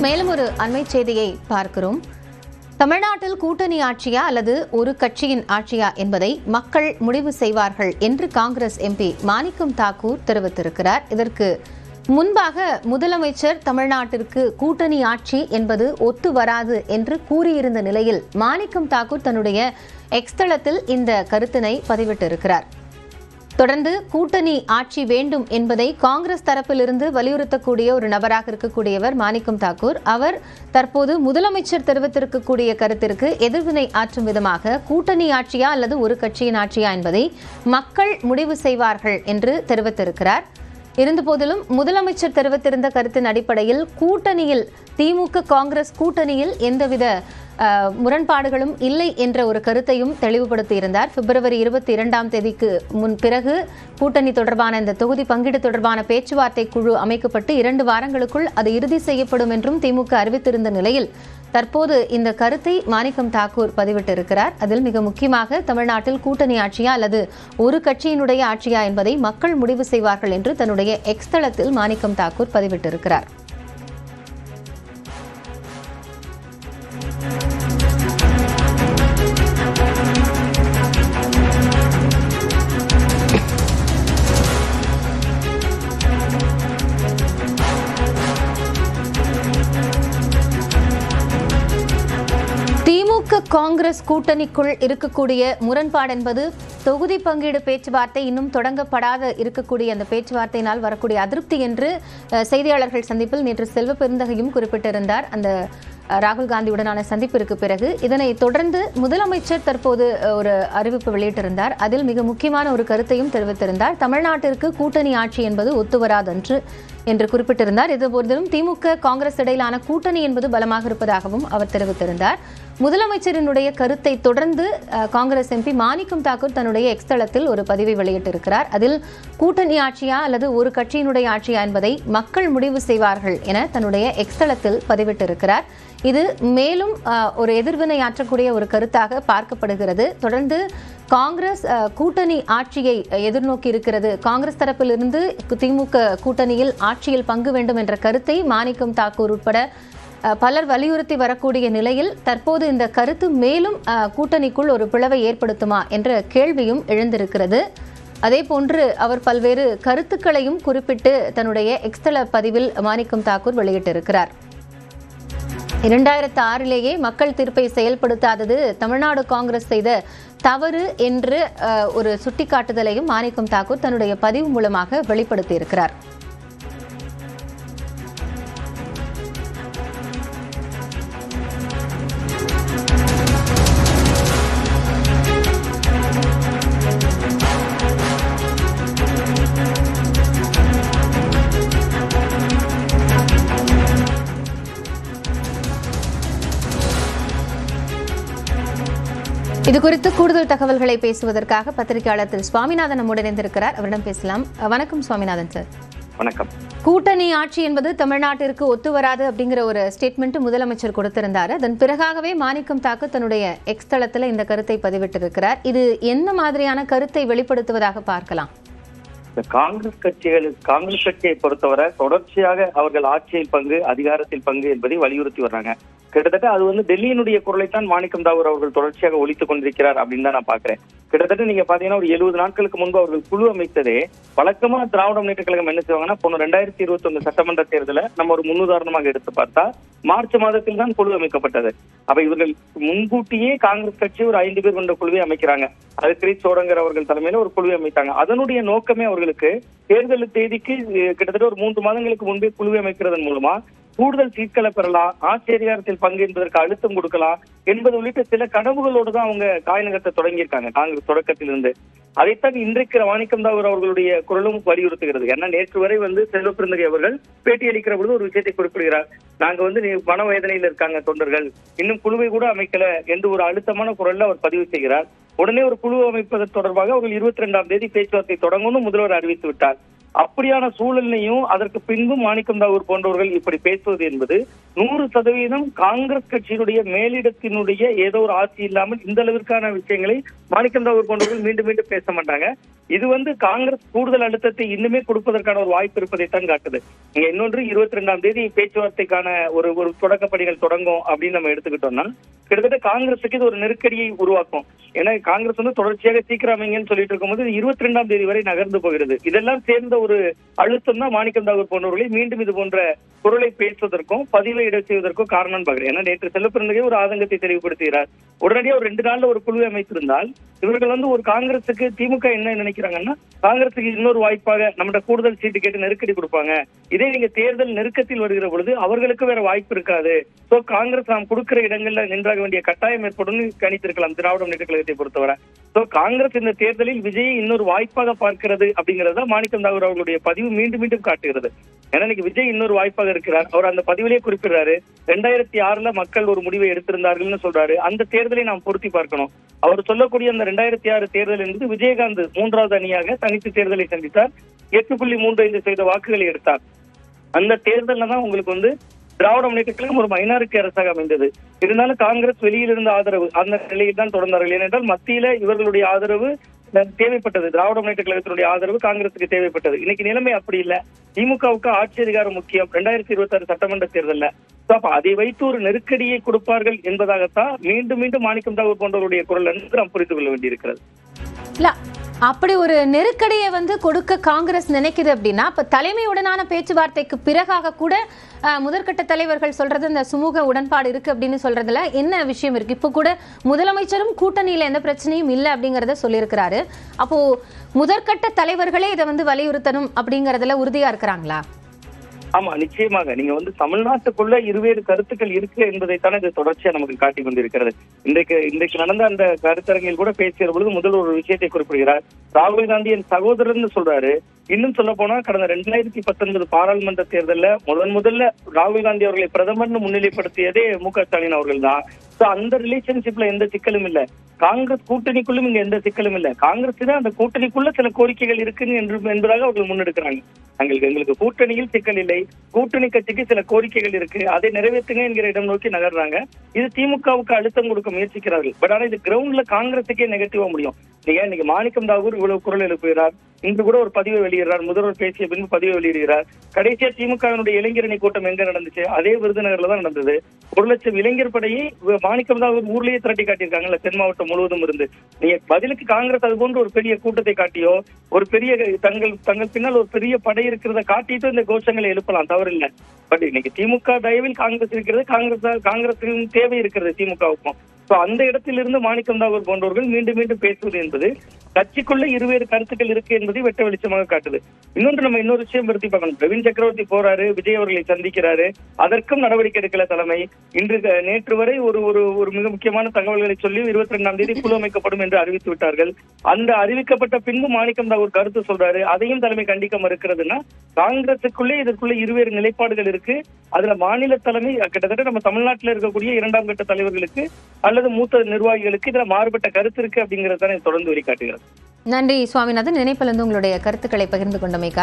மேலும் ஒரு அண்மை செய்தியை பார்க்கிறோம். தமிழ்நாட்டில் கூட்டணி ஆட்சியா அல்லது ஒரு கட்சியின் ஆட்சியா என்பதை மக்கள் முடிவு செய்வார்கள் என்று காங்கிரஸ் எம்பி மாணிக்கம் தாக்கூர் தெரிவித்திருக்கிறார். இதற்கு முன்பாக முதலமைச்சர் தமிழ்நாட்டிற்கு கூட்டணி ஆட்சி என்பது ஒத்து வராது என்று கூறியிருந்த நிலையில் மாணிக்கம் தாக்கூர் தன்னுடைய எக்ஸ் தளத்தில் இந்த கருத்தினை பதிவிட்டிருக்கிறார். தொடர்ந்து கூட்டணி ஆட்சி வேண்டும் என்பதை காங்கிரஸ் தரப்பிலிருந்து வலியுறுத்தக்கூடிய ஒரு நபராக இருக்கக்கூடியவர் மாணிக்கம் தாக்கூர். அவர் தற்போது முதலமைச்சர் தெரிவித்திருக்கக்கூடிய கருத்திற்கு எதிர்வினை ஆற்றும் விதமாக கூட்டணி ஆட்சியா அல்லது ஒரு கட்சியின் ஆட்சியா என்பதை மக்கள் முடிவு செய்வார்கள் என்று தெரிவித்திருக்கிறார். இருந்தபோதிலும் முதலமைச்சர் தெரிவித்திருந்த கருத்தின் அடிப்படையில் கூட்டணியில் திமுக காங்கிரஸ் கூட்டணியில் எந்தவித முரண்பாடுகளும் இல்லை என்ற ஒரு கருத்தையும் தெளிவுபடுத்தியிருந்தார். பிப்ரவரி 22ஆம் தேதிக்கு பிறகு கூட்டணி தொடர்பான இந்த தொகுதி பங்கீடு தொடர்பான பேச்சுவார்த்தை குழு அமைக்கப்பட்டு 2 வாரங்களுக்குள் அது இறுதி செய்யப்படும் என்றும் திமுக அறிவித்திருந்த நிலையில் தற்போது இந்த கருத்தை மாணிக்கம் தாக்கூர் பதிவிட்டிருக்கிறார். அதில் மிக முக்கியமாக தமிழ்நாட்டில் கூட்டணி ஆட்சியா அல்லது ஒரு கட்சியினுடைய ஆட்சியா என்பதை மக்கள் முடிவு செய்வார்கள் என்று தன்னுடைய எக்ஸ் தளத்தில் மாணிக்கம் தாக்கூர் பதிவிட்டிருக்கிறார். திமுக காங்கிரஸ் கூட்டணிக்குள் இருக்கக்கூடிய முரண்பாடு என்பது தொகுதி பங்கீடு பேச்சுவார்த்தை இன்னும் தொடங்கப்படாத இருக்கக்கூடிய அந்த பேச்சுவார்த்தையினால் வரக்கூடிய அதிருப்தி என்று செய்தியாளர்கள் சந்திப்பில் நேற்று செல்வ பெருந்தகையும் குறிப்பிட்டிருந்தார். அந்த ராகுல் காந்தியுடனான சந்திப்பிற்கு பிறகு இதனை தொடர்ந்து முதலமைச்சர் தற்போது ஒரு அறிவிப்பு வெளியிட்டிருந்தார். அதில் மிக முக்கியமான ஒரு கருத்தையும் தெரிவித்திருந்தார். தமிழ்நாட்டிற்கு கூட்டணி ஆட்சி என்பது ஒத்துவராதன்று என்று குறிப்பிட்டிருந்தார். இதுபோதிலும் திமுக காங்கிரஸ் இடையிலான கூட்டணி என்பது பலமாக இருப்பதாகவும் அவர் தெரிவித்திருந்தார். முதலமைச்சரினுடைய கருத்தை தொடர்ந்து காங்கிரஸ் எம்பி மாணிக்கம் தாக்கூர் தன்னுடைய எக்ஸ் தளத்தில் ஒரு பதிவை வெளியிட்டிருக்கிறார். அதில் கூட்டணி ஆட்சியா அல்லது ஒரு கட்சியினுடைய ஆட்சியா என்பதை மக்கள் முடிவு செய்வார்கள் என தன்னுடைய எக்ஸ் தளத்தில் பதிவிட்டிருக்கிறார். இது மேலும் ஒரு எதிர்வினை ஆற்றக்கூடிய ஒரு கருத்தாக பார்க்கப்படுகிறது. தொடர்ந்து காங்கிரஸ் கூட்டணி ஆட்சியை எதிர்நோக்கி இருக்கிறது. காங்கிரஸ் தரப்பிலிருந்து திமுக கூட்டணியில் ஆட்சியில் பங்கு வேண்டும் என்ற கருத்தை மாணிக்கம் தாக்கூர் உட்பட பலர் வலியுறுத்தி வரக்கூடிய நிலையில் தற்போது இந்த கருத்து மேலும் கூட்டணிக்குள் ஒரு பிளவை ஏற்படுத்துமா என்ற கேள்வியும் எழுந்திருக்கிறது. அதேபோன்று அவர் பல்வேறு கருத்துக்களையும் குறிப்பிட்டு தன்னுடைய எக்ஸ்தல பதிவில் மாணிக்கம் தாக்கூர் வெளியிட்டிருக்கிறார். 2006 மக்கள் தீர்ப்பை செயல்படுத்தாதது தமிழ்நாடு காங்கிரஸ் செய்த தவறு என்று ஒரு சுட்டிக்காட்டுதலையும் மாணிக்கம் தாக்கூர் தன்னுடைய பதிவு மூலமாக வெளிப்படுத்தியிருக்கிறார். இது குறித்து கூடுதல் தகவல்களை பேசுவதற்காக பத்திரிகையாளர் திரு சுவாமிநாதன் நம்முடன் இணைந்திருக்கிறார். அவரிடம் பேசலாம். வணக்கம் சுவாமிநாதன் சார். வணக்கம். கூட்டணி ஆட்சி என்பது தமிழ்நாட்டிற்கு ஒத்து வராது அப்படிங்கிற ஒரு ஸ்டேட்மெண்ட் முதலமைச்சர் கொடுத்திருந்தார். அதன் பிறகாகவே மாணிக்கம் தாக்கூர் தன்னுடைய எக்ஸ் தளத்தில் இந்த கருத்தை பதிவிட்டிருக்கிறார். இது என்ன மாதிரியான கருத்தை வெளிப்படுத்துவதாக பார்க்கலாம்? காங்கிரஸ் கட்சியை பொறுத்தவரை தொடர்ச்சியாக அவர்கள் ஆட்சியில் பங்கு, அதிகாரத்தில் பங்கு என்பதை வலியுறுத்தி வர்றாங்க. கிட்டத்தட்ட அது டெல்லியினுடைய குரலைத்தான் மாணிக்கம் தாக்கூர் அவர்கள் தொடர்ச்சியாக ஒலித்துக் கொண்டிருக்கிறார் அப்படின்னு தான் நான் பாக்குறேன். கிட்டத்தட்ட நீங்க பாத்தீங்கன்னா ஒரு 70 நாட்களுக்கு முன்பு அவர்கள் குழு அமைத்ததே வழக்கமா திராவிட முன்னேற்ற கழகம் என்ன செய்வாங்கன்னா 2021 சட்டமன்ற தேர்தலை நம்ம ஒரு முன்னுதாரணமாக எடுத்து பார்த்தா மார்ச் மாதத்தில் தான் குழு அமைக்கப்பட்டது. அப்ப இவர்கள் முன்கூட்டியே காங்கிரஸ் கட்சி ஒரு 5 பேர் கொண்ட குழுவை அமைக்கிறாங்க. அது கிரீஷ் சோடங்கர் அவர்கள் தலைமையில ஒரு குழுவை அமைத்தாங்க. அதனுடைய நோக்கமே அவர்களுக்கு தேர்தல் தேதிக்கு கிட்டத்தட்ட ஒரு 3 மாதங்களுக்கு முன்பே குழுவை அமைக்கிறதன் மூலமா கூடுதல் சீட்களை பெறலாம், ஆட்சி அதிகாரத்தில் பங்கு என்பதற்கு அழுத்தம் கொடுக்கலாம் என்பது உள்ளிட்ட சில கனவுகளோடு தான் அவங்க காய் நகர்த்த தொடங்கியிருக்காங்க காங்கிரஸ் தொடக்கத்திலிருந்து. அதைத்தான் இன்றைக்கு மாணிக்கம் தாக்கூர் அவர்களுடைய குரலும் வலியுறுத்துகிறது. ஏன்னா நேற்று வரை செல்வ பெருந்தகை அவர்கள் பேட்டி அளிக்கிற பொழுது ஒரு விஷயத்தை குறிப்பிடுகிறார். நாங்க மன வேதனையில் இருக்காங்க தொண்டர்கள், இன்னும் குழுவை கூட அமைக்கல என்று ஒரு அழுத்தமான குரல்ல அவர் பதிவு செய்கிறார். உடனே ஒரு குழு அமைப்பது தொடர்பாக அவர்கள் 22ஆம் தேதி பேச்சுவார்த்தை தொடங்கணும் முதல்வர் அறிவித்து விட்டார். அப்படியான சூழலையும் அதற்கு பின்பும் மாணிக்கம் தாக்கூர் போன்றவர்கள் இப்படி பேசுவது என்பது 100% காங்கிரஸ் கட்சியினுடைய மேலிடத்தினுடைய ஏதோ ஒரு ஆட்சி இல்லாமல் இந்த அளவிற்கான விஷயங்களை மாணிக்கம் தாகூர் போன்றவர்கள் மீண்டும் மீண்டும் பேச மாட்டாங்க. இது காங்கிரஸ் கூடுதல் அழுத்தத்தை இன்னுமே கொடுப்பதற்கான ஒரு வாய்ப்பு இருப்பதைத்தான் காட்டுது. இங்க இன்னொன்று 22ஆம் தேதி பேச்சுவார்த்தைக்கான ஒரு தொடக்க பணிகள் தொடங்கும் அப்படின்னு நம்ம எடுத்துக்கிட்டோம்னா கிட்டத்தட்ட காங்கிரஸுக்கு இது ஒரு நெருக்கடியை உருவாக்கும். ஏன்னா காங்கிரஸ் தொடர்ச்சியாக சீக்கிரமைங்கன்னு சொல்லிட்டு இருக்கும்போது 22ஆம் தேதி வரை நகர்ந்து போகிறது. இதெல்லாம் சேர்ந்த ஒரு அழுத்தம் தான் மாணிக்கம் தாகூர் போன்றவர்களை மீண்டும் இது போன்ற குரலை பேசுவதற்கும் பதிவை இட செய்வதற்கும் காரணம் பாக்குறேன். ஏன்னா நேற்று செல்லப்பிறந்தகை ஒரு ஆதங்கத்தை தெளிவுபடுத்துகிறார். உடனடியாக ஒரு 2 நாள்ல ஒரு குழுவை அமைத்திருந்தால் இவர்கள் ஒரு காங்கிரசுக்கு திமுக என்ன நினைக்கிறாங்கன்னா காங்கிரசுக்கு இன்னொரு வாய்ப்பாக நம்மகிட்ட கூடுதல் சீட்டு கேட்டு நெருக்கடி கொடுப்பாங்க. இதே நீங்க தேர்தல் நெருக்கத்தில் வருகிற பொழுது அவர்களுக்கு வேற வாய்ப்பு இருக்காது. சோ காங்கிரஸ் நாம் கொடுக்கிற இடங்கள்ல நின்றாக வேண்டிய கட்டாயம் ஏற்படும் கணித்திருக்கலாம் திராவிட முன்னேற்ற கழகத்தை பொறுத்தவரை. சோ காங்கிரஸ் இந்த தேர்தலில் விஜயை இன்னொரு வாய்ப்பாக பார்க்கிறது அப்படிங்கறத மாணிக்கம் தாகூர் அவர்களுடைய பதிவு மீண்டும் மீண்டும் காட்டுகிறது. ஏன்னா இன்னைக்கு விஜய் இன்னொரு வாய்ப்பாக இருக்கிறார். அவர் அந்த பதிவிலேயே குறிப்பிடுறாரு 2006 மக்கள் ஒரு முடிவை எடுத்திருந்தார்கள்னு சொல்றாரு. அந்த தேர்தலை நாம் பொருத்தி பார்க்கணும். அவர் சொல்லக்கூடிய அந்த 2006 தேர்தல் என்பது விஜயகாந்த் 3வது அணியாக தனித்து தேர்தலை சந்தித்தார். 8.35% வாக்குகளை எடுத்தார். அந்த தேர்தல்ல தான் உங்களுக்கு திராவிட முன்னேற்ற கழகம் ஒரு மைனாரிட்டி அரசாக அமைந்தது. இருந்தாலும் காங்கிரஸ் வெளியில் இருந்த ஆதரவு அந்த நிலையில் தான் தொடர்ந்தார்கள். ஏனென்றால் மத்தியில இவர்களுடைய ஆதரவு தேவைப்பட்டது. திராவிட முன்னேற்ற கழகத்தினுடைய ஆதரவு காங்கிரசுக்கு தேவைப்பட்டது. இன்னைக்கு நிலைமை அப்படி இல்ல. திமுகவுக்கு ஆட்சி அதிகாரம் முக்கியம் 2026 சட்டமன்ற தேர்தல்ல. அதை வைத்து ஒரு நெருக்கடியை கொடுப்பார்கள் என்பதாகத்தான் மீண்டும் மீண்டும் மாணிக்கம் தாகூர் போன்றவருடைய குரல் என்று நாம் புரிந்து கொள்ள வேண்டியிருக்கிறது. இல்ல அப்படி ஒரு நெருக்கடியை கொடுக்க காங்கிரஸ் நினைக்குது அப்படின்னா இப்ப தலைமையுடனான பேச்சுவார்த்தைக்கு பிறகாக கூட முதற்கட்ட தலைவர்கள் சொல்றது இந்த சுமூக உடன்பாடு இருக்கு அப்படின்னு சொல்றதுல என்ன விஷயம் இருக்கு? இப்ப கூட முதலமைச்சரும் கூட்டணியில எந்த பிரச்சனையும் இல்லை அப்படிங்கறத சொல்லியிருக்கிறாரு. அப்போ முதற்கட்ட தலைவர்களே இதை வலியுறுத்தணும் அப்படிங்கறதுல உறுதியா இருக்கிறாங்களா? ஆமா, நிச்சயமாக. நீங்க தமிழ்நாட்டுக்குள்ள இருவேறு கருத்துக்கள் இருக்கு என்பதைத்தானே இது தொடர்ச்சியா நமக்கு காட்டிக் கொண்டிருக்கிறது. இன்றைக்கு நடந்த அந்த கருத்தரங்கில் கூட பேசிய பொழுது முதல் ஒரு விஷயத்தை குறிப்பிடுகிறார். ராகுல் காந்தி என் சகோதரர்னு சொல்றாரு. இன்னும் சொல்ல போனா கடந்த 2019 பாராளுமன்ற தேர்தலில் முதல்ல ராகுல் காந்தி அவர்களை பிரதமர்னு முன்னிலைப்படுத்தியதே மு.க. ஸ்டாலின் அவர்கள் தான். அந்த ரிலேஷன்ஷிப்ல எந்த சிக்கலும் இல்ல. காங்கிரஸ் கூட்டணிக்குள்ளும் இங்க எந்த சிக்கலும் இல்ல. காங்கிரஸ் தான் அந்த கூட்டணிக்குள்ள சில கோரிக்கைகள் இருக்குன்னு என்பதாக அவர்கள் முன்னெடுக்கிறாங்க. எங்களுக்கு கூட்டணியில் சிக்கல் இல்லை, கூட்டணி கட்சிக்கு சில கோரிக்கைகள் இருக்கு, அதை நிறைவேற்றுங்க என்கிற இடம் நோக்கி நகர்றாங்க. இது திமுகவுக்கு அழுத்தம் கொடுக்க முயற்சிக்கிறார்கள். பட் ஆனா இது கிரவுண்ட்ல காங்கிரஸுக்கே நெகட்டிவா முடியும். இன்னைக்கு மாணிக்கம் தாகூர் இவ்வளவு குரல் எழுப்புகிறார். இன்று கூட ஒரு பதிவை வெளியிடுறார். முதல்வர் பேசிய பின்பு பதிவை வெளியிடுகிறார். கடைசியா திமுகவினுடைய இளைஞரணி கூட்டம் எங்க நடந்துச்சு? அதே விருதுநகர்ல தான் நடந்தது. 1 லட்சம் இளைஞர் படையை மாணிக்கம் தாகூர் ஊர்லயே திரட்டி காட்டியிருக்காங்கல்ல, தென் மாவட்டம் முழுவதும் இருந்து. நீங்க பதிலுக்கு காங்கிரஸ் அது போன்ற ஒரு பெரிய கூட்டத்தை காட்டியோ ஒரு பெரிய தங்கள் பின்னால் ஒரு பெரிய படை இருக்கிறத காட்டிட்டு இந்த கோஷங்களை எழுப்பலாம், தவறில்லை. பட் இன்னைக்கு திமுக தயவில் காங்கிரஸ் இருக்கிறது, காங்கிரஸுக்கும் தேவை இருக்கிறது திமுகவுக்கும். அந்த இடத்திலிருந்து மாணிக்கம் தாகூர் போன்றவர்கள் மீண்டும் மீண்டும் பேசுவது என்பது கட்சிக்குள்ள இருவேறு கருத்துக்கள் இருக்கு என்பதை வெட்ட வெளிச்சமாக காட்டுது. இன்னொரு விஷயம் படுத்தி பார்க்கணும். பிரவீன் சக்கரவர்த்தி போறாரு, விஜய் அவர்களை சந்திக்கிறாரு. அதற்கும் நடவடிக்கை எடுக்கல தலைமை. நேற்று வரை ஒரு மிக முக்கியமான தகவல்களை சொல்லி 22ஆம் தேதி குழு அமைக்கப்படும் என்று அறிவித்து விட்டார்கள். அந்த அறிவிக்கப்பட்ட பின்பு மாணிக்கம் தாகூர் கருத்து சொல்றாரு. அதையும் தலைமை கண்டிக்க மறுக்கிறதுனா காங்கிரசுக்குள்ளே இதற்குள்ள இருவேறு நிலைப்பாடுகள் இருக்கு. அதுல மாநில தலைமை கிட்டத்தட்ட நம்ம தமிழ்நாட்டில் இருக்கக்கூடிய 2ஆம் கட்ட தலைவர்களுக்கு அல்லது மூத்த நிர்வாகிகளுக்கு இதுல மாறுபட்ட கருத்து இருக்கு அப்படிங்கறத தொடர்ந்து வெளிக்காட்டுகிறது. நன்றி சுவாமிநாதன். நினைப்பிலிருந்து உங்களுடைய கருத்துக்களை பகிர்ந்து கொண்டமைக்காக.